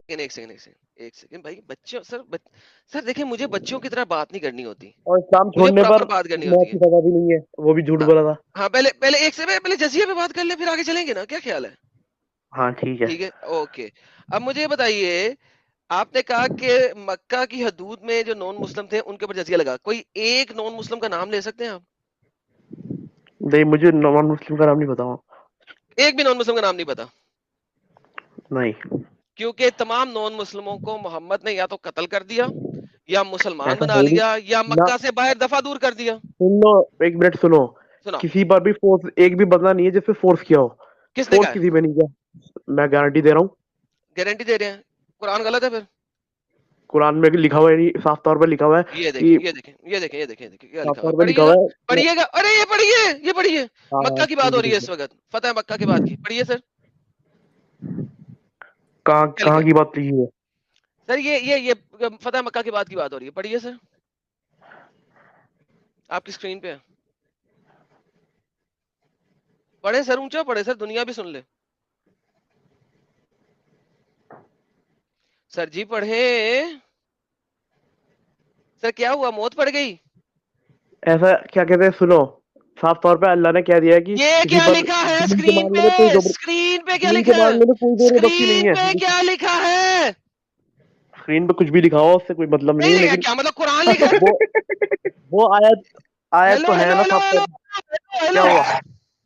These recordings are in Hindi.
एक सेकंड भाई, बच्चों सर देखिए, मुझे बच्चों की तरह बात नहीं करनी होती, और इस्लाम मुझे छोड़ने प्रॉपर पर बात करनी मौत होती की है। सजा भी नहीं है, वो भी झूठ हाँ बोला था। हाँ, पहले पहले एक से पहले जजिया पे बात कर ले, फिर आगे चलेंगे ना, क्या ख्याल है? हाँ ठीक है। ठीक है, ओके। अब मुझे ये बताइए, आपने कहा कि मक्का की हदूद में जो नॉन मुस्लिम थे उनके ऊपर जजिया लगा, कोई एक नॉन मुस्लिम का नाम ले सकते हैं आप? नहीं, मुझे नॉन मुस्लिम का नाम नहीं बताओ। एक भी नॉन मुस्लिम का नाम नहीं पता? नहीं, क्योंकि तमाम नॉन मुस्लिमों को मोहम्मद ने या तो कत्ल कर दिया, या मुसलमान ऐसा बना है ही नहीं लिया, या ना। मक्का से बाहर दफा दूर कर दिया। सुन लो, एक मिनट सुनो। सुनाओ। किसी पर भी फोर्स, एक भी बंदा नहीं है जिसपे फोर्स किया हो। किसने फोर्स कहा है? किसी पे नहीं किया, मैं गारंटी दे रहा हूँ। गारंटी दे रहे हैं? कुरान गलत है फिर? कुरान में लिखा हुआ है, नहीं साफ तौर पर लिखा हुआ है ये देखें, कि, ये देखें, ये देखें, ये देखें, ये देखें क्या साफ लिखा हुआ है, तौर पर लिखा पढ़िएगा। हुआ है पढ़िएगा, अरे ये पढ़िए, ये पढ़िए। हाँ हाँ, मक्का की बात ठीक हो है रही है ठीक इस है। वक्त, फतेह मक्का की बात की, पढ़िए सर। कहाँ क्या लिखा कहाँ है की बात लिखी है? सर? ये फतेह मक्का की बात हो रही है, पढ़िए सर। आपकी स्क्रीन पे है, पढ़े सर, ऊंचा पढ़े सर, दुनिया भी सुन ले। सर जी पढ़े। सर क्या हुआ, मौत पड़ गई? ऐसा क्या कहते हैं, सुनो। साफ तौर पे अल्लाह ने कह दिया है कि ये किसी क्या पर लिखा है दीन के स्क्रीन मामले पे? में कोई स्क्रीन पे क्या दीन के लिखा है? मामले में कोई जबरदस्ती नहीं स्क्रीन है। पे क्या लिखा है? स्क्रीन पे कुछ भी लिखा हो उससे कोई मतलब नहीं नहीं है, लिखा, लेकिन क्या मतलब कुरान लिखा है? वो वो आयत, आयत हेलो तो है हेलो ना हेलो साफ हेलो तौर। हेलो क्या हेलो, हुआ?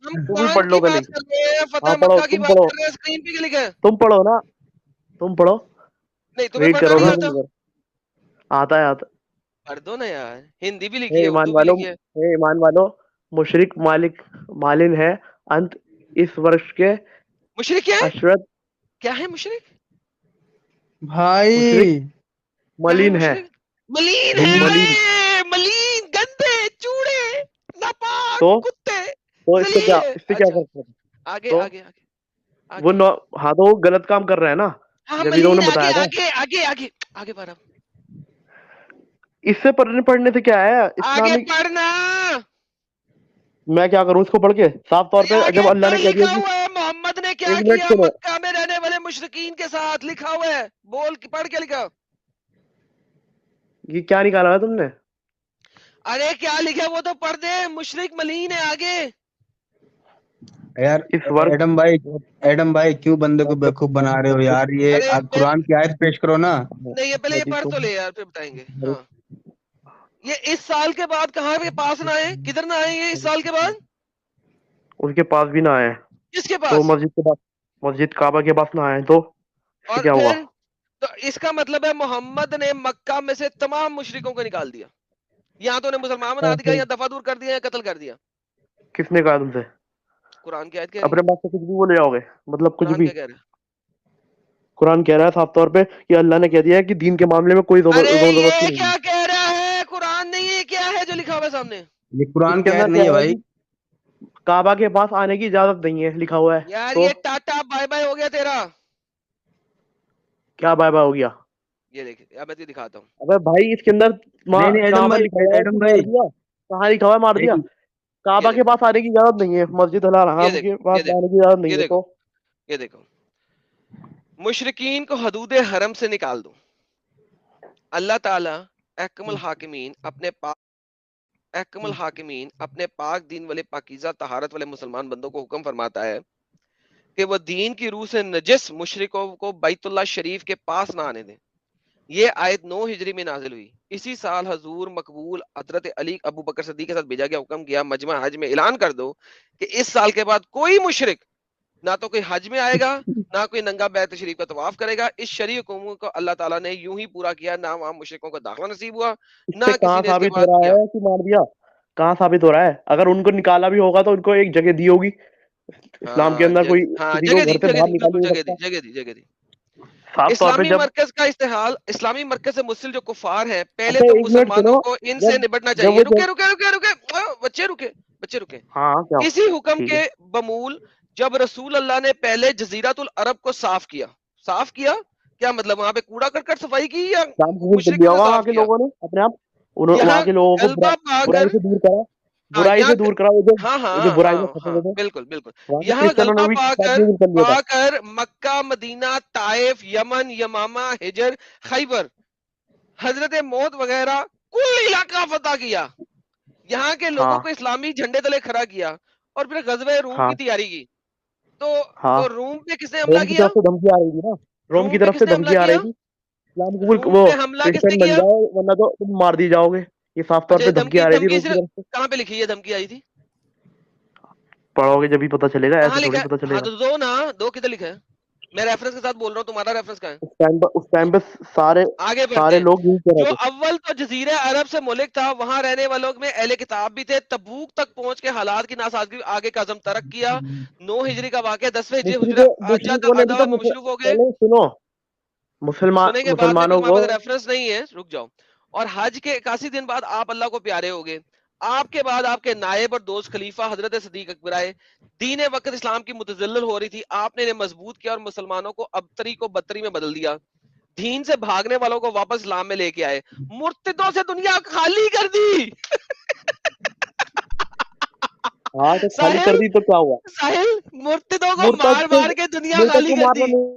हम तुम भी कुरान पढ़ लो की कल ही। बात कर रहे हैं, हाँ फतेह पढ़ो, मक्का की तुम बात पढ़ो। कर रहे हैं, स्क्रीन पे क्या लिखा है? तुम पढ़ो ना, तुम पढ़ो। नहीं, तुम्हें रीड पढ़ना करो नहीं ना आता? तुम। आता है, आता। पढ़ दो ना यार, हिंदी भी लिखी हे है, ईमान उर्दू भी वालों, लिखी है। हे ईमान वालों, मुशरिक मालिक मालिन है अंत इस वर्ष के मुशरिक क्या है? अशरत। क्या है मुशरिक? मुशरिक भाई क्या है मलिन है। मुशरिक? मलीन है, मलिन। अरे मलीन, गंदे, चूड़े, नापाक, तो कुत्ते, तो इससे जलील क्या, है। इससे क्या अच्छा, फर्क पड़ता? आगे तो आगे आगे वो आगे। हाँ, तो वो गलत काम कर रहा है ना, हाँ जब ही तो मलीन, उन्हें आगे बताया था। आगे आगे आगे आगे बढ़, इससे पढ़ने पढ़ने से क्या है आगे इस्लामिक। पढ़ना। मैं क्या करूं इसको पढ़ के? साफ तौर पे जब आगे अल्लाह ने पढ़, कह दिया लिखा कि, हुआ है मोहम्मद ने क्या एक मिनट किया सुनो। मक्का में रहने वाले मुशरिकीन के साथ, लिखा हुआ है, बोल के पढ़ के लिखा। ये क्या निकाला है तुमने? अरे क्या लिखा वो तो पढ़ दे, मुशरिक मलीन है, आगे। यार, इस वर्ष। एडम भाई क्यों बंदे को बेवकूफ बना रहे हो यार? ये अरे कुरान की आयत पेश करो ना। नहीं, ये पहले ये पढ़ तो ले यार, फिर बताएंगे। हाँ, ये इस साल के बाद कहाँ के पास ना आए, किधर ना आए ये इस साल के बाद? उसके पास भी ना आए, किसके तो पास? मस्जिद के पास, मस्जिद काबा के पास ना आए तो इससे और क्या हुआ? फिर तो इसका मतलब है मोहम्मद ने मक्का में से तमाम मुशरिकों को निकाल दिया, या तो उन्हें मुसलमान बना दिया, ऐसे या दफा दूर कर दिया, या कत्ल कर दिया। किसने कहा तुमसे? कुरान की आयत कह रही अपने है। पास से कुछ भी बोले जाओगे, मतलब कुछ कुरान भी। क्या कह रहा है? कुरान कह रहा है साफ तौर पे कि अल्लाह ने कह दिया है कि दीन के मामले में कोई अरे जोर जबरदस्ती ये नहीं है। क्या कह रहा है, कुरान नहीं, ये क्या है जो लिखा हुआ है सामने? ये कुरान इसके की आयत अंदर नहीं क्या है है भाई। कि काबा के पास आने की इजाजत नहीं है, लिखा हुआ है। यार तो ये टाटा बाय बाय हो गया तेरा। क्या बाय बाय हो गया? ये देख, अब मैं तुझे दिखाता हूँ। अबे भाई, इसके अंदर नहीं नहीं, कहाँ एडम पर भाई, लिखा हुआ है कि एडम मार भाई, दिया? कहाँ लिखा हुआ है मार दिया? नहीं, ये काबा के देखो, पास आने की इजाजत नहीं है, मस्जिद अल ये हराम के देखो, पास ये देखो, आने की इजाजत नहीं ये है, देखो, तो ये देखो, मुशरिकीन को हदूद हरम से निकाल दो। अल्लाह ताला अहकमुल हाकिमीन अपने अहकमुल हाकिमीन अपने पाक दीन वाले पाकीज़ा तहारत वाले मुसलमान बंदों को हुक्म फरमाता है कि वह दीन की रूह से नजिस मुशरिकों को बैतुल्लाह शरीफ के पास ना आने दें। ये आयत 9 हिजरी में नाजिल हुई। इसी साल हजूर मकबूल हजरत अली अबू बकर सद्दीक के साथ भेजा गया हुक्म किया, मजमा हज में ऐलान कर दो कि इस साल के बाद कोई मुशरिक ना तो कोई हज में आएगा, ना कोई नंगा बैत शरीफ का तवाफ करेगा। इस शरीय हुक्म को अल्लाह ताला ने यूं ही पूरा किया, ना वहां मुशरिकों को दाखिला नसीब हुआ, इससे ना किसी कहाँ ने इसके साबित हो बाद रहा किया। है कि मार दिया? कहाँ साबित हो रहा है? अगर उनको निकाला भी होगा तो उनको एक जगह दी होगी। इस्लाम के हाँ अंदर कोई हाँ, किसी को जगह दी, घर से जगह बाहर दी, निकाल बिल्कुल नहीं जगह दी, सकता। जगह दी, जगह दी। साफ तौर पे इस्लामी जब, मरकज का इस्तेहाल, इस्लामी मरकज से मुस्लिम जो कुफार है, पहले अच्छा तो एक मिनट मुसलमानों सुनो। को इनसे जब निपटना जब चाहिए। वो रुके रुके रुके रुके, बच्चे रुके, बच्चे रुके। हाँ क्या? इसी हुक्म ठीक है। के बमूल जब रसूल अल्लाह ने पहले जजीरतुल अरब को साफ किया, साफ किया क्या मतलब, वहां पे कूड़ा करकट सफाई की, या इस्लाम कबूल कर लिया मुशरिकों ने होगा वहां साफ के किया? लोगों ने अपने आप। उन्होंने यहाँ वहां के लोगों को गलबा बुराई पाकर, से दूर करा। बुराई से दूर कराओ, जो हाँ हाँ जो बुराई में हाँ फंसे हाँ, हुए थे, बिल्कुल बिल्कुल। वहाँ के यहाँ क्रिश्चियनों गलबा ने भी कर दिया था। पाकर मक्का, मदीना, ताइफ, यमन, यमामा, हिजर, खैबर, हजरत मौत वगैरह कुल इलाका फतह किया, यहाँ के लोगों हाँ को इस्लामी झंडे तले खड़ा किया और फिर गजवे रूम की हाँ तैयारी की। तो हाँ, रूम पे किसने हमला रोम की किया? तरफ से धमकी आ रही थी ना, रोम की रूम पे तरफ से किसने हमला धमकी आ रही किया? थी, इस्लाम कबूल रूम वो पे हमला किसने क्रिश्चियन बन किया? जाओ वरना तो तुम मार दी जाओगे, ये साफ तौर अच्छा, पे ये धमकी धमकी आ रही थी धमकी रोम की सिर्फ तरफ से। कहाँ पे लिखी है धमकी आई थी? पढ़ोगे जब भी पता चलेगा, कहाँ ऐसे लिखा थोड़ी है? पता हाँ चलेगा। तो दो ना, दो किधर लिखा है? मैं रेफरेंस के साथ बोल रहा हूँ, तुम्हारा रेफरेंस कहाँ है? उस टाइम पे सारे आगे बढ़ते सारे हैं। लोग यही कह जो रहे थे। अव्वल तो जजीरे अरब से मुल्क था, वहां रहने वालों में अहले किताब भी थे। तबूक तक पहुंच के हालात की नासाजगी आगे कदम तरक किया। 9 हिजरी का वाकया 10वें हिजरी मुशरिकों ने भी तो मुशरफ हो गए। पहले सुनो, सुनेंगे बाद में, मुसलमानों क्योंकि को, हमारे पास रेफरेंस नहीं है, रुक जाओ। और हज के 81 दिन बाद आप अल्लाह को प्यारे हो गए। आपके बाद आपके नायब और दोस्त खलीफा हजरत सदीक अकबर आए। दीन वक्त इस्लाम की मुतजल्लल हो रही थी, आपने इन्हें मजबूत किया और मुसलमानों को अबतरी को बदतरी में बदल दिया। दीन से भागने वालों को वापस इस्लाम में लेके आए। मुर्तदों से दुनिया खाली कर दी। हाँ तो खाली कर साहिल, दी तो क्या हुआ? साहिल, मुर्तदों को मुर्तद मार से मार के दुनिया मुर्तद खाली को कर मारना दी। नहीं,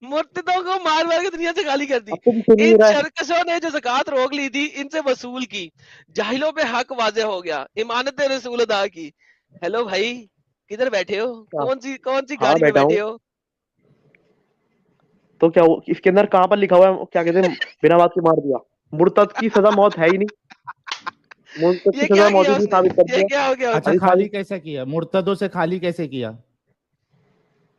मुर्तदों को मार मार के दुनिया से खाली कर दी। अब तो सुन नहीं इन रहा है। शरकशों ने जो ज़कात रोक ली थी, इनसे वसूल की। जाहिलों पे हक वाजे हो गया, इमानत रसूल अदा की। हेलो भाई, किधर बैठे हो? क्या? कौन सी हाँ गाड़ी में बैठा बैठे हूँ। हो? तो क्या इसके अंदर कहाँ पर लिखा हुआ है, क्या कहते हैं, बिना बात के मार दिया? मुर्तद की सजा मौत है ही नहीं, मुर्तद की ये सजा क्या मौत किया ही नहीं, उसने? साबित कर ये दिया। क्या हो गया अच्छा, उसने? अभी खाली साबित, कैसे किया? मुर्तदों से खाली कैसे किया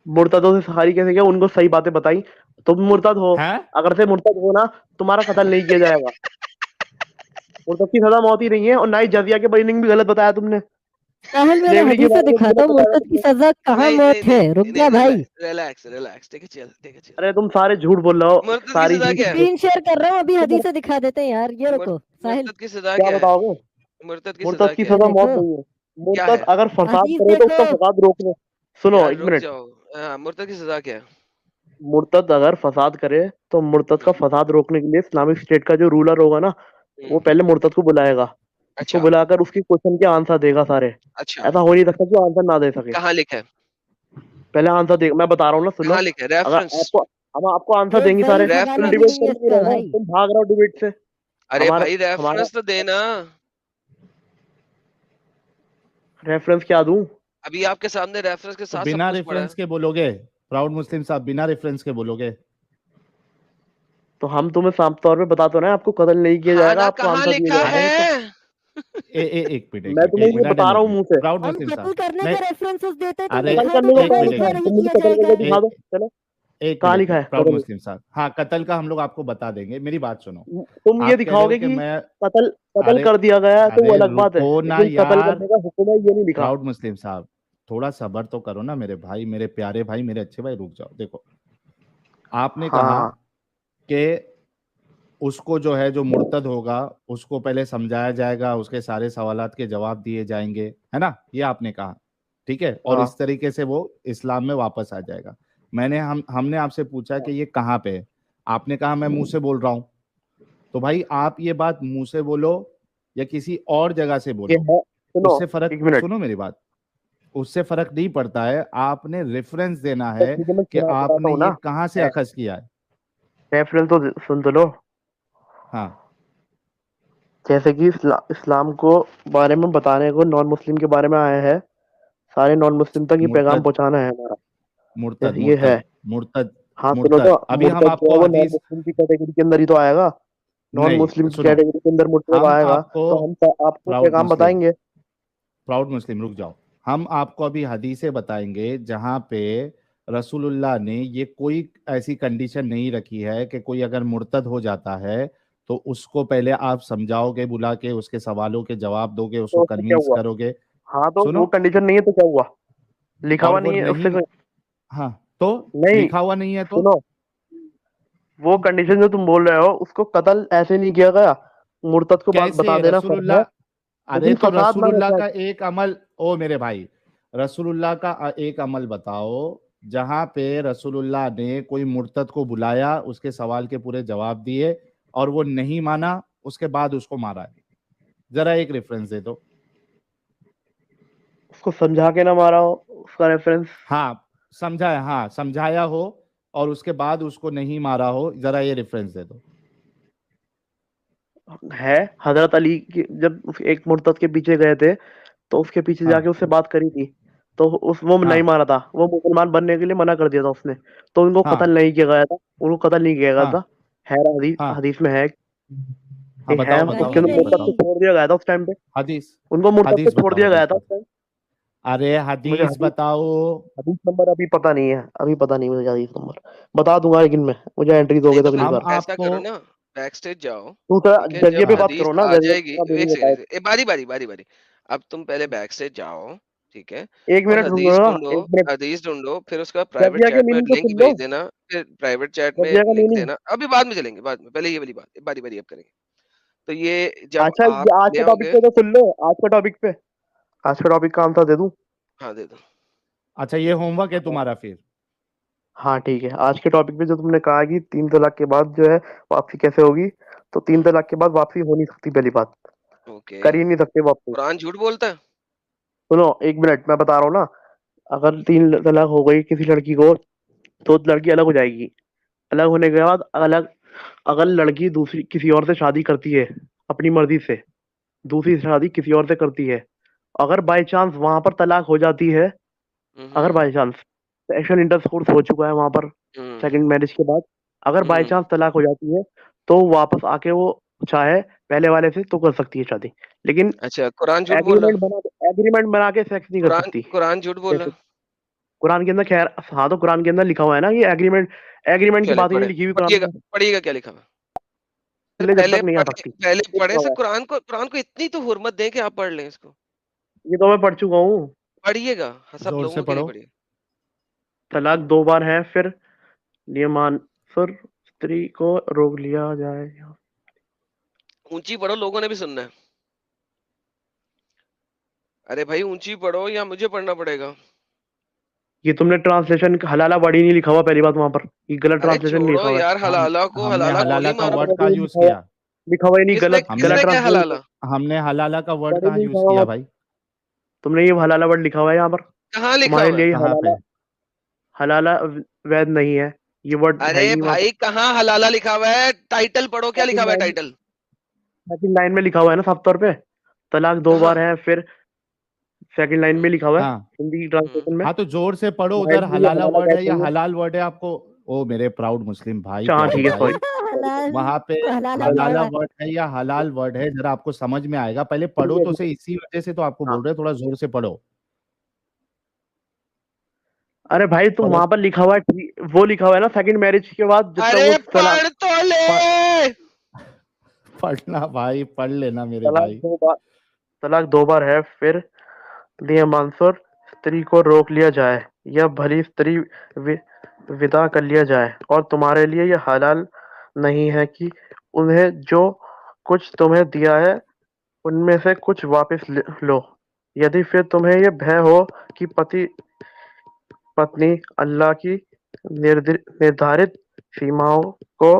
मुर्तदों से सहारी कैसे किया, उनको सही बातें बताई। तुम मुर्तद हो, है? अगर से मुर्तद हो ना, तुम्हारा कत्ल नहीं किया जाएगा। मुर्तद की सजा मौत ही नहीं है, और ना ही जजिया के मीनिंग भी गलत बताया तुमने। साहिल मेरे स्लेवरी के हदीस से बारे में भी दिखाता गलत हूँ बताया मुर्तद की तुमने। सजा कहाँ नहीं मौत नहीं है। नहीं रुक नहीं, जा भाई, relax relax, take chill, take chill. अरे तुम सारे झूठ बोल रहे हो, मुर्तद की सारी सजा क्या है? स्क्रीन शेयर कर रहा हूँ, अभी तुम हदीस से दिखा देते हैं यार। ये रुको साहिल, मुर्तद की सजा क्या क्या है? बताओगे? मुर्तद की मुर्तद सजा की क्या ये है? सजा मौत देखो नहीं है। क्या मुर्तद है? अगर फसाद हदीस करे तो उसका देखो। फसाद रोक लो। सुनो यार एक रुक मिनट, जाओ। हाँ, मुर्तद की सजा क्या है? मुर्तद अगर फसाद करे तो मुर्तद का फसाद रोकने के लिए इस्लामिक स्टेट का जो रूलर होगा ना, वो हम्म, पहले मुर्तद को बुलाएगा। उसको अच्छा बुलाकर उसकी क्वेश्चन के आंसर देगा सारे। अच्छा, ऐसा हो नहीं सकता कि वो आंसर ना दे सके। कहाँ लिखा है? पहले आंसर दे, मैं बता रहा हूँ ना, सुनो। कहाँ लिखा है अगर रेफरेंस? आपको, हम आपको आंसर ये देंगे सारे, ज़ईफ़ तुम हवाला रेफरेंस? डिबेट मीनिंग है करने नहीं इसका रहे ना, भाई। तुम भाग रहे हो डिबेट से। अरे हमारा भाई हमारा रेफरेंस तो देना। रेफरेंस क्या दूं? अभी आपके सामने रेफरेंस के तो साथ सब बिना कुछ पड़ा है। रेफरेंस के बोलोगे? प्राउड मुस्लिम साहब, बिना रेफरेंस के बोलोगे? तो हम तुम्हें साफ तौर पे बता तो रहे हैं, आपको कत्ल नहीं किया हाँ जाएगा, ना, आपको कहाँ आंसर दिया लिखा जाएगा। अरे तो है? एक मिनट, एक मैं मिनट, तुम्हें एक ये मिनट, बता रहा हूँ नहीं, मुंह से। प्राउड हम मुस्लिम कत्ल साहब, करने नहीं, के रेफरेंसेस देते तो अरे कत्ल दिखा दो, करने को एक कहाँ बताओ, लिखा है मिनट, नहीं तुम मुझे किया कत्ल करके जाएगा। दिखा एक दो, चलो। एक कहाँ मिनट, लिखा है प्राउड कत्ल? मुस्लिम साहब, हाँ, कत्ल का हम लोग आपको बता देंगे, मेरी बात सुनो। तुम ये आप कह रहे हो दिखाओगे कि कि मैं, कत्ल कत्ल अरे कर दिया गया तो वो अरे अलग बात है, रुको ना लेकिन कत्ल यार, करने का हुक्म है ये नहीं लिखा। प्राउड मुस्लिम साहब, थोड़ा सब्र तो करो ना मेरे भाई, मेरे प्यारे भाई, मेरे अच्छे भाई, रुक जाओ। देखो, आपने कहा हाँ कि उसको जो है, जो मुर्तद होगा, उसको पहले समझाया जाएगा, उसके सारे सवालात के जवाब दिए जाएंगे, है ना? ये आपने कहा, ठीक है, और हाँ इस तरीके से वो इस्लाम में वापस आ जाएगा। हमने आपसे पूछा कि ये कहाँ पे है, आपने कहा मैं मुंह से बोल रहा हूँ। तो भाई आप ये बात मुंह से बोलो या किसी और जगह से ये बोलो, है, सुनो उससे फर्क, एक मिनट। सुनो मेरी बात, उससे फर्क नहीं पड़ता है। आपने रेफरेंस देना तो है ठीक है, मैं कि सुनाता आपने हूँ ये ना। कहाँ से अखज़ किया है। रेफरेंस तो सुन तो लो। हाँ, जैसे कि इस्लाम को बारे में बताने को नॉन मुस्लिम के बारे में आया है, सारे नॉन मुस्लिम तक ये पैगाम मुर्तद, पहुंचाना है हमारा। मुर्तद, जैसे ये है। मुर्तद, मुर्तद, हाँ सुनो तो, मुर्तद, अभी हम मुर्तद जो आपको है वो नॉन हदीस, मुस्लिम की कैटेगरी के अंदर ही तो आएगा। नॉन नहीं मुस्लिम की सुनो, कैटेगरी के अंदर मुर्तद हम आएगा, आपको, तो हम आपको प्राउड पैगाम मुस्लिम, बताएंगे। प्राउड मुस्लिम, रुक जाओ। हम आपको अभी हदीसें बताएंगे जहां पे रसूलुल्लाह ने ये कोई ऐसी कंडीशन नहीं रखी है कि कोई अगर मुर्तद हो जाता है तो उसको पहले आप समझाओगे, बुला के उसके सवालों के जवाब दोगे, उसको तो उससे क्या कन्विंस हुआ? करोगे। हाँ तो वो सुनो, कंडीशन नहीं है तो क्या हुआ? लिखा और हुआ वो नहीं है उससे नहीं, हाँ, तो नहीं। लिखा हुआ नहीं है तो सुनो, वो कंडीशन जो तुम बोल रहे हो उसको कत्ल ऐसे नहीं किया गया, मुर्तद को बात बता कैसे देना फर्ज है, रसूलुल्लाह, अरे लेकिन तो फसाद ना रसूलुल्लाह रचा। का एक अमल, ओ मेरे भाई, रसूलुल्लाह का एक अमल बताओ जहां पे रसूलुल्लाह ने कोई मुर्तद को बुलाया, उसके सवाल के पूरे जवाब दिए और वो नहीं माना, उसके बाद उसको मारा है। जरा एक रेफरेंस दे दो। उसको समझा के ना मारा हो, उसका रेफरेंस हाँ समझाया, हाँ समझाया हो और उसके बाद उसको नहीं मारा हो, जरा ये रेफरेंस दे दो। है। हजरत अली की जब एक मुर्तद के पीछे गए थे तो उसके पीछे जाके हाँ उससे बात करी थी, तो उस वो नहीं हाँ मारा था, वो मुसलमान बनने के लिए मना कर दिया था उसने, तो उनको कत्ल हाँ नहीं किया गया था, उनको कत्ल नहीं किया गया हाँ था। है हदीस, हाँ हदीस में है हाँ, कि है, बताओ बताओ उसके कहीं अंदर हदीस मुर्तद बताओ। को नहीं। छोड़ दिया गया था उस टाइम पे, हदीस, उनको मुर्तद को हदीस छोड़ बताओ, दिया गया हदीस था उस बताओ। टाइम। अरे मुझे हदीस हदीस बताओ। हदीस नंबर अभी पता नहीं है, अभी पता नहीं मुझे हदीस नंबर, बता दूंगा लेकिन मैं, मुझे एंट्री नहीं दोगे तो तो अगली फिर हम बार। ऐसा आपको, करो ना, बैक स्टेज जाओ, तू थोड़ा ठीक है, जरिए जब पे हाँ बात हदीस करो ना, आ जरिए जाएगी, का एक देनी सेकंड, बताओ। बारी बारी बारी बारी। अब तुम पहले बैक स्टेज जाओ, ठीक है, एक और मिनट रुको ना, एक मिनट। हदीस ढूंढो, फिर उसका प्राइवेट जजिया के चैट में मीनिंग तो लिंक सुन लो, भेज देना, फिर प्राइवेट चैट में जजिया का लिंक मीनिंग। देना, अभी बाद में चलेंगे, बाद में, पहले ये वाली बात बारी बारी अब करेंगे। तो ये जब अच्छा, आप ये आज ले के टॉपिक आओगे, पे तो सुन लो, आज का टॉपिक पे, आज का टॉपिक का आंसर दे दूं। हाँ दे दो। अच्छा ये होमवर्क है तुम्हारा फिर। हाँ ठीक है, आज के टॉपिक पे जो तुमने कहा कि 3 तलाक के बाद जो है वापसी कैसे होगी, तो 3 तलाक के बाद वापसी हो नहीं सकती, पहली बात, ओके, कर ही नहीं सकते वापसी। कुरान झूठ बोलता है? सुनो एक मिनट, मैं बता रहा हूँ ना, अगर 3 तलाक हो गई किसी लड़की को, तो लड़की अलग हो जाएगी, अलग होने के बाद अलग, अगर लड़की दूसरी किसी और से शादी करती है अपनी मर्जी से, दूसरी शादी किसी और से करती है, अगर बाई चांस वहां पर तलाक हो जाती है, अगर हम्म बाई चांस सेक्सुअल इंटरकोर्स हो चुका है वहां पर हम्म सेकंड मैरिज के बाद, अगर बाई हम्म। चांस तलाक हो जाती है, तो वापस आके वो चाहे पहले वाले से तो कर सकती है शादी, लेकिन अच्छा, कुरान झूठ बोल एग्रीमेंट रहा? बना एग्रीमेंट बना के सेक्स नहीं कर कुरान सकती। कुरान झूठ बोल जैसे रहा? कुरान के अंदर, खैर हाँ, तो कुरान के अंदर लिखा हुआ है ना ये एग्रीमेंट, एग्रीमेंट की चले बात ही नहीं पढ़े, लिखी हुई कुरान पढ़िएगा, में, पढ़िएगा क्या लिखा हुआ? अरे पहले जब पहले तक नहीं आ पढ़े, सकती, पहले ये पढ़े लिखा से हुआ है। कुरान को इतनी तो हुर्मत दें कि आप पढ़ लें इसको। ये तो मैं पढ़ चुका हूँ। पढ़िएगा, हाँ, सब जोर से लोगों के लिए पढ़ो। पढ़िए। तलाक 2 बार है, फिर नियमानुसार स्त्री को रोक लिया जाए। ऊंची पढ़ो, लोगों ने भी सुनना है। अरे भाई ऊंची पढ़ो या मुझे पढ़ना पड़ेगा? ये तुमने ट्रांसलेशन हलाला वर्ड ही नहीं लिखा हुआ पहली बात वहां पर, ये गलत अरे ट्रांसलेशन नहीं लिखा छोड़ो हुआ है। यार, हम हलाला को हमने हलाला गोली हलाला का मारो। वर्ड कहाँ यूज लिखा हुआ, किया? लिखा हुआ ही नहीं, किसने गलत हमने गलत किसने क्या है ट्रांसलेशन। हलाला? हमने हलाला का वर्ड वर्ड ही कहाँ नहीं लिखा यूज हुआ, किया भाई? तुमने ये हलाला वर्ड लिखा हुआ है यहाँ पर, कहाँ लिखा तुम्हारे हुआ है? लिए ही कहाँ हलाला, पे? हलाला वैध नहीं है, ये वर्ड है ही अरे नहीं वहां पर। भाई कहाँ हलाला लिखा हुआ है? टाइटल पढ़ो, क्या लिखा सेकंड हुआ है लाइन, टाइटल? सेकंड लाइन में लिखा हुआ है ना साफ तौर पे, तलाक दो कहाँ? बार है, फिर सेकंड लाइन में लिखा हुआ है हाँ हिंदी हम्म ट्रांसलेशन में, हाँ, तो जोर से पढ़ो, उधर तुम्हारे लिए हलाला हलाला वर्ड वैध है या नहीं है। हलाल वर्ड है आपको? ओ मेरे प्राउड मुस्लिम भाई, अच्छा हाँ प्यारे ठीक है, भाई, सॉरी सॉरी सॉरी। हलाल वहां पे हलाला गलती, हलाला वर्ड। वर्ड है या हलाल वर्ड है, जरा आपको समझ में आएगा, पहले ठीक पढ़ो है तो ठीक है। सही, इसी वजह से तो आपको हाँ, बोल रहे हैं थोड़ा जोर से पढ़ो। अरे भाई तुम पढ़ो। वहां पर लिखा हुआ है वो लिखा हुआ है ना सेकंड मैरिज के बाद जब तक वो अरे पढ़ तो प- ले। पढ़ना भाई, पढ़ लेना मेरे तलाक भाई। 2 बार, तलाक 2 बार है, फिर नियमानुसार स्त्री को रोक लिया जाए या भली स्त्री वि, विदा कर लिया जाए, और तुम्हारे लिए यह हलाल नहीं है कि उन्हें जो कुछ तुम्हें दिया है उनमें से कुछ वापस लो, यदि फिर तुम्हें यह भय हो कि पति पत्नी अल्लाह की निर्धारित सीमाओं को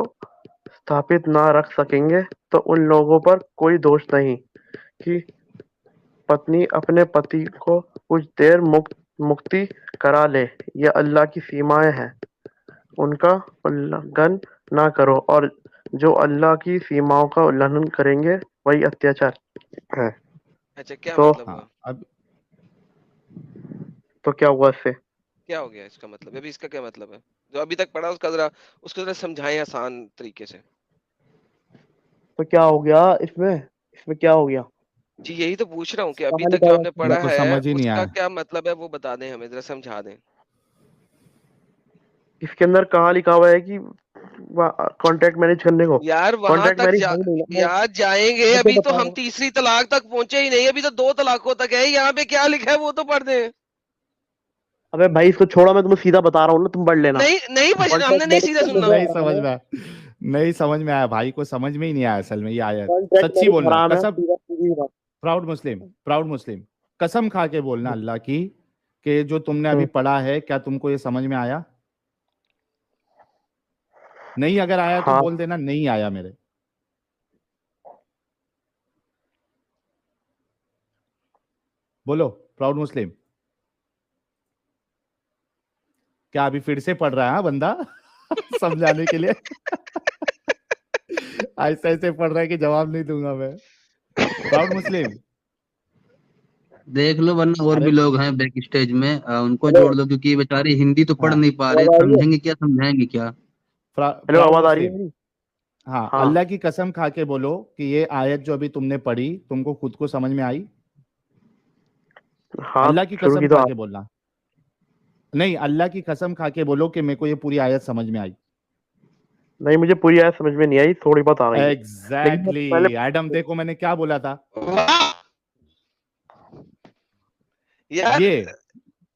स्थापित ना रख सकेंगे, तो उन लोगों पर कोई दोष नहीं कि पत्नी अपने पति को कुछ देर मुक्ति करा ले, ये अल्लाह की सीमाएं हैं, उनका उल्लंघन ना करो, और जो अल्लाह की सीमाओं का उल्लंघन करेंगे वही अत्याचार है। अच्छा क्या तो मतलब हुआ? हाँ अब तो क्या हुआ इससे? क्या हो गया इसका मतलब? अभी इसका क्या मतलब है? जो अभी तक पढ़ा उसको जरा समझाएं आसान तरीके से। तो क्या हो गया इसमें, इसमें क्या हो गया? जी यही तो पूछ रहा हूँ कि अभी कहाँ तक लिखा जो हुआ है आपने इसमें? पढ़ा मेरे को है समझ ही नहीं उसका आया। क्या मतलब है, वो बता दें हमें, जरा समझा दें। इसके अंदर कहाँ लिखा हुआ है कि कॉन्ट्रैक्ट मैरिज करने को? यार वहां कॉन्ट्रैक्ट तक मैरिज है ही नहीं ना, यार जाएंगे, मैं तो अभी तो बता रहा हम हूँ। तीसरी तलाक तक पहुंचे ही नहीं, अभी तो 2 तलाकों तक है, यहाँ पे क्या लिखा है वो तो पढ़ दें। अबे भाई इसको छोड़ो, मैं तुम्हें सीधा बता रहा हूँ ना, तुम पढ़ लेना। नहीं नहीं हमने कॉन्ट्रैक्ट नहीं मैरिज सीधा करने सुनना। से नहीं हराम समझ है, में आया, नहीं समझ में आया भाई को, समझ में ही नहीं आया असल में ये आयत। कॉन्ट्रैक्ट सच्ची मैरिज बोलना, हराम है, कसम, सीधा सीधी बात। प्राउड मुस्लिम, प्राउड मुस्लिम, कसम खा के बोलना अल्लाह की कि जो तुमने अभी पढ़ा है क्या तुमको ये समझ में आया? नहीं अगर आया तो हाँ बोल देना नहीं आया मेरे। बोलो। प्राउड मुस्लिम, क्या अभी फिर से पढ़ रहा है बंदा समझाने के लिए? ऐसे ऐसे पढ़ रहा है कि जवाब नहीं दूंगा मैं। प्राउड मुस्लिम, देख लो, वरना और अरे भी लोग हैं बैक स्टेज में, उनको जोड़ दो, क्योंकि ये बेचारे हिंदी तो पढ़ हाँ नहीं पा रहे, आवाज आ रही है? समझेंगे क्या, समझाएंगे क्या। हेलो, प्राउड आवाज आ रही है मुस्लिम, मेरी? हाँ, हाँ अल्लाह की कसम खा के बोलो कि ये आयत जो अभी तुमने पढ़ी तुमको खुद को समझ में आई? हाँ, अल्लाह की शुरू कसम की तो खा के बोलना। नहीं, अल्लाह की कसम खा के बोलो कि मेरे को ये पूरी आयत समझ में आई। नहीं, मुझे पूरी आयत समझ में नहीं आई, थोड़ी बहुत आ गई है। लेकिन मैं एग्जैक्टली पहले एडम, देखो मैंने क्या बोला था। वाह यार, ये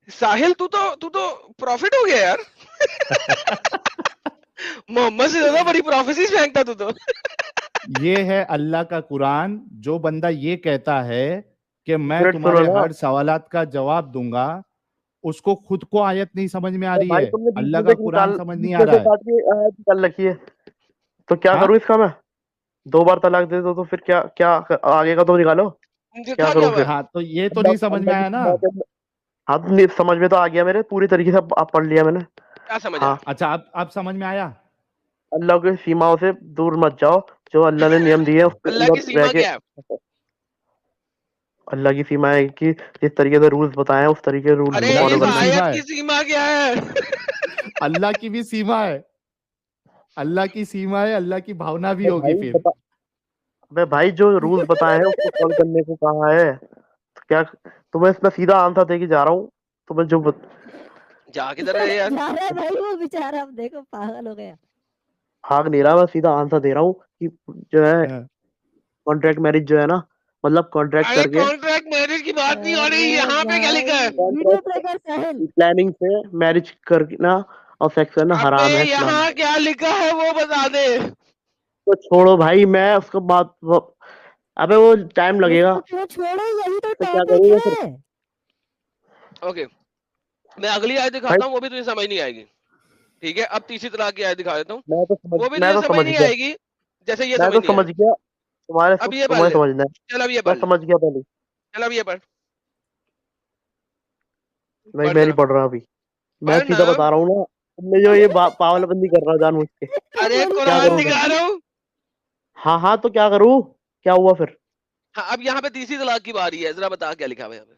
साहिल तू तो प्रॉफिट हो गया यार। मोहम्मद से ज्यादा बड़ी प्रोफेसीज फेंकता तू तो। ये है अल्लाह का कुरान। जो बंदा ये कहता है कि मैं मिनट सुनो तुम्हारे ना। हर सवालात का जवाब दूंगा, उसको खुद को आयत नहीं समझ में आ अरे रही भाई, है, तुमने बीच अल्लाह में का से कुरान निकाल, समझ नहीं बीच आ में रहा से है। काट के आयत निकाल रखी है। तो क्या हाँ करूँ इसका मैं? 2 बार तलाक दे दो तो फिर क्या क्या आगे का तो निकालो। क्या था क्या करूँ हुआ? फिर? हाँ, तो ये तो अल्लाह नहीं समझ में अल्लाह की आया ना। सीमा के अंदर- हाँ, तो नहीं, समझ में तो आ गया मेरे, पूरी तरीके से आप पढ़ लिया मैंने। क्या समझ हाँ, आया? अच्छा, अब समझ में आया। अल्लाह की सीमाओं से दूर मत जाओ। जो अल्लाह ने नियम दिए हैं उसके अल्लाह की अंदर रह सीमा के। क्या है? अल्लाह की सीमा है कि जिस तरीके से रूल्स बताए हैं उस तरीके से रूल्स को अरे अल्लाह फॉलो की इस भी करना है। सीमा आयत है, की सीमा क्या है? अल्लाह की भी सीमा है, अल्लाह की सीमा है, अल्लाह की भावना भी अबे होगी भाई फिर। बता, अबे भाई, जो रूल्स बताए हैं उसको फॉलो करने को कहा है। तो क्या तुम्हें इसमें सीधा आंसर दे के जा रहा हूँ। तुम्हें जो जा किधर रहे यार? जा रहा है भाई वो बेचारा, अब देखो पागल हो गया। भाग नहीं रहा, मैं सीधा आंसर दे रहा हूँ कि जो है हाँ। कॉन्ट्रैक्ट मैरिज जो है ना, मतलब कॉन्ट्रैक्ट अरे करके कॉन्ट्रैक्ट मैरिज की बात नहीं हो रही, अरे यहाँ पे क्या लिखा भाई, है? वीडियो कॉन्ट्रैक्ट प्ले कर साहिल। प्लानिंग से मैरिज करना और सेक्स करना अबे हराम है इस्लाम यहाँ में। क्या लिखा है वो बता दे। तो छोड़ो भाई, मैं उसके बाद अबे वो टाइम लगेगा। उसको क्यों छोड़े, यही तो तो क्या टॉपिक करूँ फिर? है। ओके, मैं अगली आयत भाई दिखाता हूँ, वो भी तुझे समझ नहीं आएगी। ठीक है, अब तीसरी तलाक की आयत दिखा देता हूँ, वो भी मैं तुझे तो समझ समझ नहीं गया। आएगी जैसे ये मैं समझ तो नहीं समझ आएगी। गया। अब ये पढ़ तुम्हें ले, समझना है। चल अब ये मैं पढ़ ले, समझ गया पहले। चल अब ये पढ़, नहीं, पढ़ मैं नहीं जरा, पढ़ रहा अभी। मैं पढ़ ना। सीधा बता रहा हूँ ना। तुमने जो ये पागलबंदी कर रहा है जानबूझ के। अरे मेरी क्या कुरान करूँ बात मैं? दिखा रहा हूँ। हाँ हाँ, तो क्या करूँ? क्या हुआ फिर? हाँ, अब यहाँ पे तीसरी तलाक की बारी है, जरा बता क्या लिखा हुआ है यहाँ पे?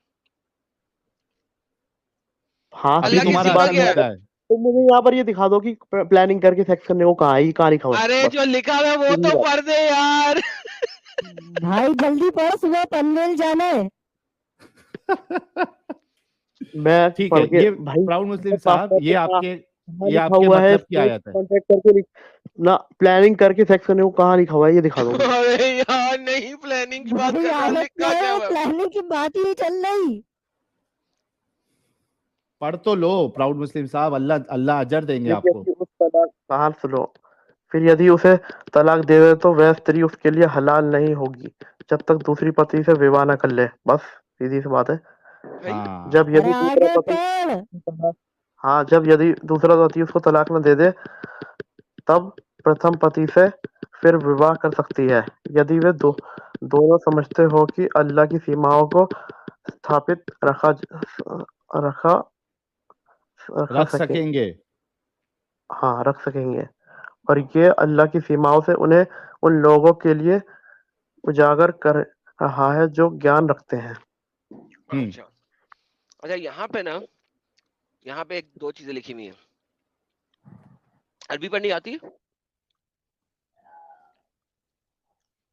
हाँ, अभी अल्लाह सीधी की सी तुम्हारा सीमा बात अटक क्या यहाँ है? पर। लगता है। तुम मुझे यहाँ पर ये दिखा दो कि प्लानिंग करके सेक्स करने को कहा है, ये कहाँ लिखा हुआ है अरे बस। जो लिखा हुआ है वो सीधी तो बात। पढ़ दे यार। भाई जल्दी पढ़, सुबह पनवेल जाना है। मैं ठीक पढ़ है, के ये भाई प्राउड मुस्लिम साहब, पासपोर्ट पे कहाँ कहाँ ये लिखा आपके हुआ है मतलब की इसको आयत है। कॉन्ट्रैक्ट करके ना, प्लानिंग करके सेक्स करने को कहाँ लिखा हुआ है, ये दिखा दो मुझे। अरे यार नहीं, प्लानिंग की बात भाई कर रहा, आदत क्या लिखा क्या है, हुआ है? प्लानिंग की बात ही नहीं चल रही। पढ़ तो लो प्राउड मुस्लिम साहब, अल्लाह अल्लाह अजर देंगे फिर आपको। यदि उस तलाक कहाँ सुनो, फिर यदि उसे तलाक दे दे तो वह स्त्री उसके लिए हलाल नहीं होगी जब तक दूसरी पति से विवाह न कर ले। बस, सीधी सी बात है। भाई हाँ, जब यदि अरे दूसरा आगे पति पढ़। हाँ, जब यदि दूसरा पति उसको तलाक न दे दे तब प्रथम पति से फिर विवाह कर सकती है, यदि वे दोनों समझते हो कि अल्लाह की सीमाओं को स्थापित रखा रखा रख सके। सकेंगे। हाँ, रख सकेंगे। और ये अल्लाह की सीमाओं से उन्हें उन लोगों के लिए उजागर कर रहा है जो ज्ञान रखते हैं। हम्म। अच्छा, अच्छा यहाँ पे ना, यहाँ पे एक दो चीजें लिखी हुई है। अरबी पढ़नी आती है?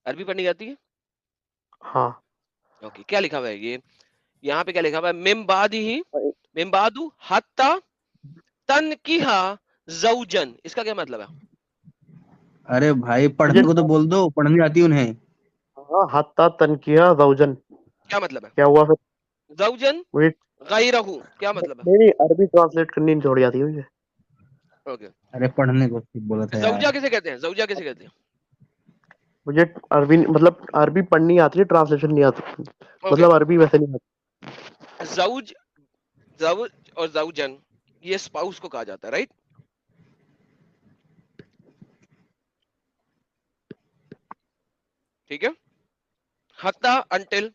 अरबी पढ़नी आती है? हाँ, ओके, क्या लिखा हुआ है ये? यहाँ पे क्या लिखा हुआ है? मिम्बादू हत्ता तनकिहा जौजन, इसका क्या मतलब है? अरे भाई, मुझे पढ़ने को तो बोल दो, पढ़नी आती उन्हें। हाँ, हत्ता तनकिया जौजन। क्या मतलब है? क्या हुआ फिर? जौजन मुझे गैरहू क्या मतलब है? नहीं नहीं, अरबी ट्रांसलेट करनी नहीं थोड़ी आती है मुझे। ओके, अरे पढ़ने को ठीक बोला था जौजा यार। किसे कहते हैं? जौजा किसे कहते हैं? मुझे अरबी मतलब अरबी पढ़नी आती है, ट्रांसलेशन नहीं आती। ओके, मतलब अरबी वैसे नहीं आती। जौज, जौज और जौजन, ये स्पाउस को कहा जाता है, राइट? ठीक है, हत्ता अंटिल,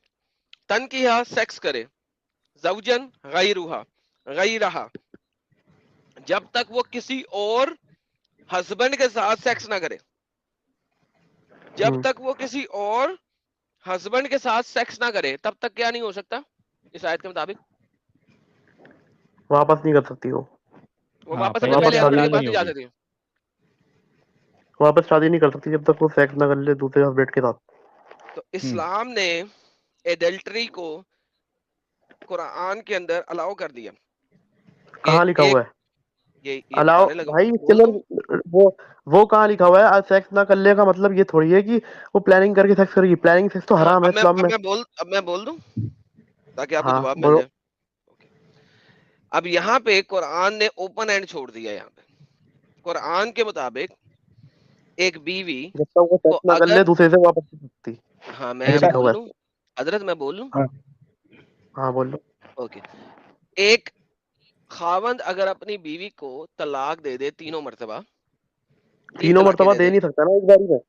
तनकिहा सेक्स करे, ज़ौजन गैरहा, जब तक वो किसी और हस्बैंड के साथ सेक्स ना करे, जब तक वो किसी और हस्बैंड के साथ सेक्स ना करे तब तक क्या नहीं हो सकता इस आयत के मुताबिक? वापस नहीं कर सकती वो वो हाँ, वापस अपने पहले पहले वापस हस्बैंड शादी के हलाल पास नहीं नहीं जा होगी। सकती। वापस शादी नहीं कर सकती जब तक वो सेक्स ना कर ले दूसरे हस्बैंड के साथ। तो इस्लाम ने एडल्ट्री को कुरान के अंदर अलाउ कर दिया कि कहाँ लिखा एक, हुआ है ये अलाउ बताने लगा, भाई? बोल दूं? वो कहाँ लिखा हुआ है? आज सेक्स ना करने का मतलब ये थोड़ी है कि वो प्लानिंग करके सेक्स करेगी। प्लानिंग सेक्स तो हाँ, हराम है इस्लाम में। अब मैं बोल दूं ताकि आपको हाँ जवाब मिल बोलो। जाए। ओके। अब यहाँ पे कुरान ने ओपन एंड छोड़ दिया। यहाँ पे कुरान के मुताबिक एक बीवी जब तक वो को सेक्स ना कर ले अगर, दूसरे से वापस नहीं कर सकती, हाँ मैं ये अच्छा। लिखा बोल हुआ है। लूं हजरत, मैं बोल लूं? हाँ। हाँ बोलो। ओके। एक खावंद अगर अपनी बीवी को तलाक दे दे 3 मरतबा, 3 तीनों तलाकें मर्तबा दे दे दे, नहीं सकता ना एक बारी में।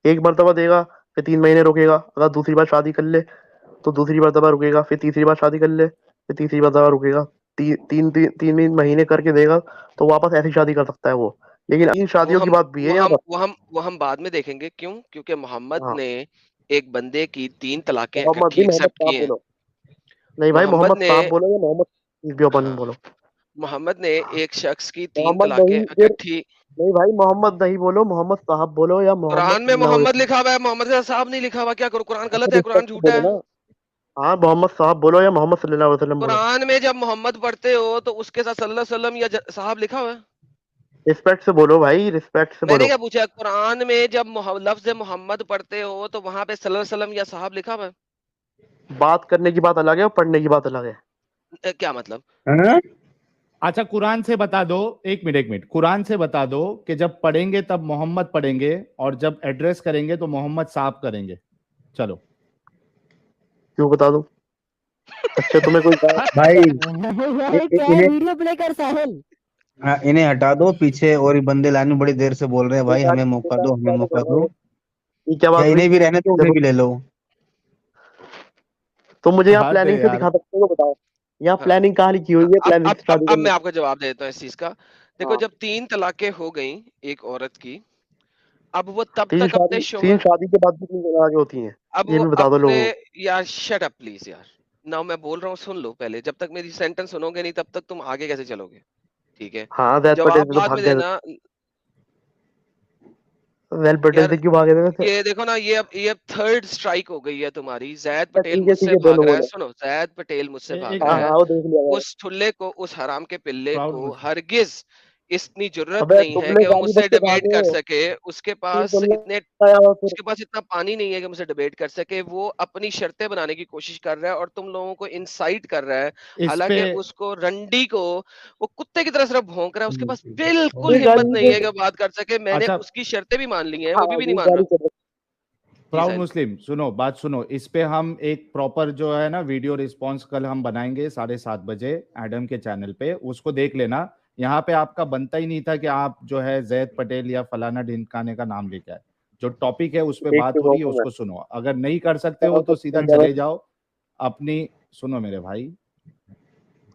एक मर्तबा देगा, फिर 3 महीने रुकेगा, अगर दूसरी बार शादी कर ले तो दूसरी मर्तबा रुकेगा, फिर तीसरी बार शादी कर ले, फिर तीसरी मर्तबा रुकेगा। तीन महीने करके देगा तो वापस ऐसी शादी कर सकता है वो। लेकिन 3 वो शादियों की हम बात भी वो है यहाँ हम पर। वो हम बाद में देखेंगे। क्यों? क्योंकि मोहम्मद हाँ, ने एक बंदे की 3 तलाकें मोहम्मद इकट्ठी भी, मोहम्मद एक्सेप्ट की साहब हैं। बोलो। नहीं भाई, मोहम्मद मोहम्मद ने, साहब बोलो या मोहम्मद भी अपन हाँ, बोलो। मोहम्मद ने एक शख्स की 3 मोहम्मद तलाकें नहीं, फिर इकट्ठी, नहीं भाई, मोहम्मद नहीं बोलो, मोहम्मद साहब बोलो या मोहम्मद कुरान में सल्लल्लाहु अलैहि मोहम्मद वसल्लम। लिखा हुआ है, मोहम्मद का साहब नहीं लिखा हुआ। क्या करूं? कुरान अच्छा, गलत है, कुरान रिस्पेक्ट से झूठा बोलो है। ना। हाँ, मोहम्मद साहब बोलो या मोहम्मद सल्लल्लाहु अलैहि वसल्लम बोलो। कुरान में जब मोहम्मद पढ़ते हो तो उसके साथ सल्लल्लाहु अलैहि वसल्लम या साहब लिखा हुआ है। रिस्पेक्ट से बोलो भाई, रिस्पेक्ट से मैंने बोलो। क्या पूछा? कुरान में जब लफ्ज मोहम्मद पढ़ते हो तो वहां पे सल्लल्लाहु अलैहि वसल्लम या साहब लिखा हुआ बात करने की बात अलग है और पढ़ने की बात अलग है। है? क्या मतलब? हाँ? अच्छा, कुरान से बता दो, एक मिनट, कुरान से बता दो कि जब पढ़ेंगे तब मोहम्मद पढ़ेंगे और जब एड्रेस करेंगे तो मोहम्मद साहब करेंगे। चलो। क्यों बता दूं? अच्छा, तुम्हें कोई भाई भाई क्या है, इन्हें, वीडियो प्ले कर साहिल। हाँ, इन्हें हटा दो पीछे। और ये बंदे लाइन में बड़ी देर से बोल रहे हैं, भाई हमें मौका दो, हमें मौका दो। ये क्या या बात हुई? इन्हें भी रहने दो, उन्हें देखो, भी ले लो। तुम मुझे यहाँ हद है प्लानिंग से यार। दिखा सकते हो? बताओ, यहाँ हाँ, प्लानिंग कहाँ लिखी हुई है? प्लानिंग से शादी अब करने मैं की। आपको जवाब देता हूँ इस चीज का। देखो, हाँ, जब 3 तलाकें हो गई एक औरत की, अब वो तब तीन तक अपने शादी तीन शोहर, शादी के बाद भी तीन आगे होती हैं। अब ये वो भी बता दो अपने, लोगों को। यार शट अप प्लीज यार। ना मैं बोल रहा हूँ, सुन लो पहले। जब तक मेरी सेंटेंस सुनोगे नहीं तब तक तुम आगे कैसे चलोगे? ठीक है, हाँ, जैद पटेल जवाब से तो बाद भाग में गए देना। थे। जैद पटेल यार से क्यों भागे थे? ये देखो ना, ये अब 3rd स्ट्राइक हो गई है तुम्हारी। जैद पटेल ठीक मुझसे है, भाग बोलो रहा है। बोलो। सुनो, जैद पटेल मुझसे भाग एक हाँ रहा मिनट। है। हाँ, वो देख लिया मैंने। उस ठुल्ले को, उस हराम के पिल्ले प्राउड को मुस्लिम। हरगिज इतनी जुर्रत अबे, नहीं है तुमने कि वो गाली मुझसे बकके डिबेट भागे कर हो। सके। उसके फिर पास तुमने इतने आया हो फिर। उसके पास इतना पानी नहीं है कि मुझसे डिबेट कर सके। वो अपनी शर्तें बनाने की कोशिश कर रहा है और तुम लोगों को इंसाइट कर रहा है। इस पे हालांकि उसको, रंडी को, वो कुत्ते की तरह सिर्फ भौंक रहा है। उसके पास बिल्कुल ये हिम्मत गाली नहीं ये है कि वो बात कर सके। मैंने अच्छा, उसकी शर्तें भी मान ली हैं, वो हाँ, भी नहीं ये मान रहा। गाली कर रहे जी प्राउड साहिल। मुस्लिम, सुनो बात सुनो। इस पे हम एक प्रॉपर जो है ना वीडियो रिस्पॉन्स कल हम बनाएंगे 7:30 बजे एडम के चैनल पे, उसको देख लेना। यहाँ पे आपका बनता ही नहीं था कि आप जो है जैद पटेल या फलाना ढिमकाने का नाम लेके आए। जो टॉपिक है उस पे देख बात हो चुका रही है, हूँ मैं। उसको सुनो। अगर नहीं कर सकते हो और तो कुछ सीधा नहीं चले है। जाओ अपनी। सुनो मेरे भाई,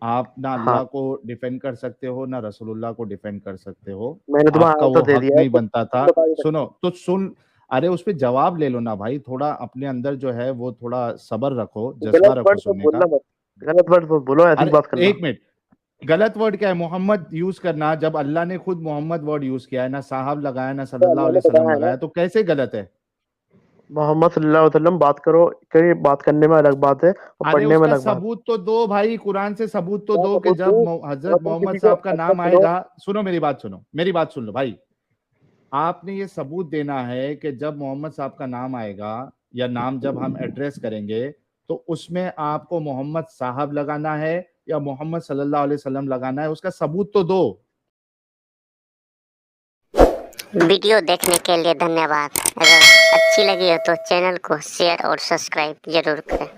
आप ना हाँ, अल्लाह को डिफेंड कर सकते हो ना रसूलुल्लाह को डिफेंड कर सकते हो। मैंने तुम्हें आपका आंसर वो दे हक दिया है, नहीं बनता था। तुम बता नहीं सुनो सकते। तो सुन। अरे उस पे जवाब ले लो ना भाई, थोड़ा अपने अंदर जो है वो थोड़ा सब्र रखो, जज्बा गलत रखो वर्ड तो सुनने का। बोलना मत। गलत वर्ड तो बोलो, ऐसी अरे बात करना। एक मिनट, गलत वर्ड क्या है? मोहम्मद यूज करना, जब अल्लाह ने खुद मोहम्मद वर्ड यूज किया है, ना साहब लगाया ना तो सल्लल्लाहु अल्लाह ने अलैहि वसल्लम बताया है ना, लगाया, तो कैसे गलत है? मोहम्मद सल्लल्लाहु अलैहि वसल्लम बात करो। कहीं बात करने में अलग बात है और अरे पढ़ने में उसका अलग बात सबूत तो दो भाई, कुरान से सबूत तो है। क्या दो कि सबूत जब दूं? अगर हजरत तुम मोहम्मद किसी को, साहब का अच्छा नाम सुनो। आएगा। सुनो मेरी बात, सुनो मेरी बात, सुन लो भाई। आपने ये सबूत देना है कि जब मोहम्मद साहब का नाम आएगा या नाम जब हम एड्रेस करेंगे तो उसमें आपको मोहम्मद साहब लगाना है या मोहम्मद सल्लल्लाहु अलैहि वसल्लम लगाना है, उसका सबूत तो दो। वीडियो देखने के लिए धन्यवाद। अगर अच्छी लगी हो तो चैनल को शेयर और सब्सक्राइब जरूर करें।